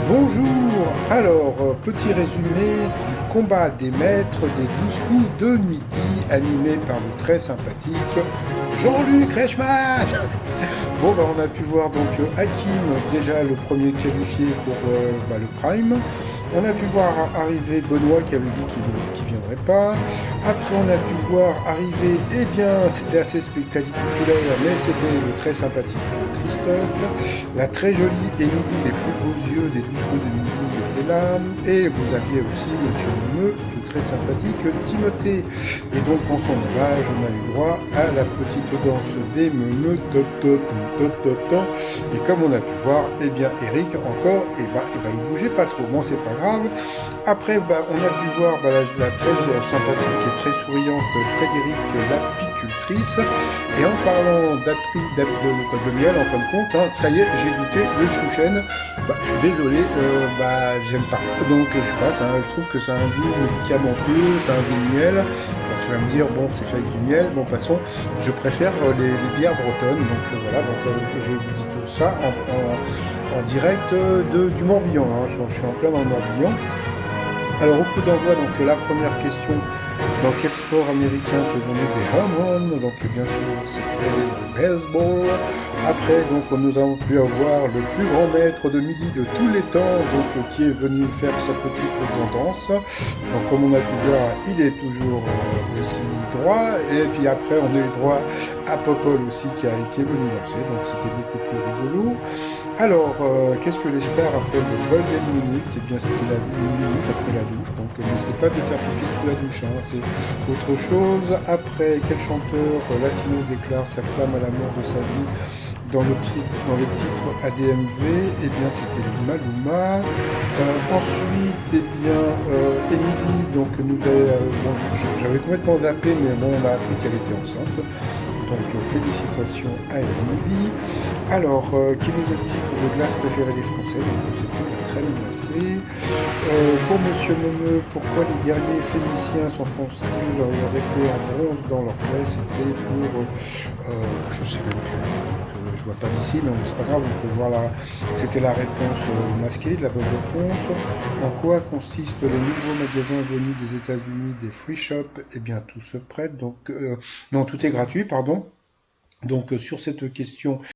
Bonjour, alors petit résumé du combat des maîtres des 12 coups de midi animé par le très sympathique Jean-Luc Reichmann. Bon bah on a pu voir donc Hakim déjà le premier qualifié pour le Prime. On a pu voir arriver Benoît qui avait dit qu'il viendrait pas. Après on a pu voir arriver, eh bien c'était assez spectaculaire mais c'était le très sympathique Christophe. La très jolie Émilie, les plus beaux yeux des 12 coups de midi étaient là. Et vous aviez aussi Monsieur Meux, le très sympathique Timothée. Et donc en son hommage, on a eu droit à la petite danse des meumeux, top top top top top. Et comme on a pu voir, eh bien Eric encore, il bougeait pas trop. Bon, c'est pas grave. Après, on a pu voir la très sympathique et très souriante Frédéric l'apicultrice. Et en parlant de miel, en fin de compte, hein, ça y est, j'ai goûté le chouchen. Je suis désolé, j'aime pas. Donc, je sais pas, je trouve que ça a un goût médicamenteux, ça a un goût de miel. Alors, tu vas me dire, bon, c'est fait avec du miel. Bon, passons, je préfère les bières bretonnes. Donc, voilà, je vous dis tout ça en direct du Morbihan. Hein. Je suis en plein dans le Morbihan. Alors, au coup d'envoi, donc la première question, dans quel sport américain faisons-nous des home runs? Donc, bien sûr, c'était le baseball. Après, donc, nous avons pu avoir le plus grand maître de midi de tous les temps, donc, qui est venu faire sa petite danse. Donc, comme on a pu voir, il est toujours aussi droit. Et puis après, on a eu droit à Popol aussi, qui est venu danser. Donc, c'était beaucoup plus rigolo. Alors, qu'est-ce que les stars appellent le Golden Minute? Eh bien, c'était la minute après la douche, donc n'essayez pas de faire pipi sous la douche, hein, c'est autre chose. Après, quel chanteur latino déclare sa flamme à la mort de sa vie dans le titre ADMV? Eh bien, c'était Maluma. Ensuite, eh bien, Emily, donc, j'avais complètement zappé, mais bon, on a appris qu'elle était enceinte. Donc félicitations à Emily. Alors, quel est le titre de glace préféré des Français? Donc c'était la crème glacée. Pour Monsieur Memeux, pourquoi les guerriers phéniciens s'enfoncent-ils leur épée en bronze dans leur plaie? C'était pour, je sais même plus. Je vois pas d'ici, mais c'est pas grave, on peut voir c'était la réponse masquée de la bonne réponse. En quoi consistent les nouveaux magasins venus des États-Unis, des free shops? Eh bien, tout se prête, donc non, tout est gratuit, pardon. Donc sur cette question,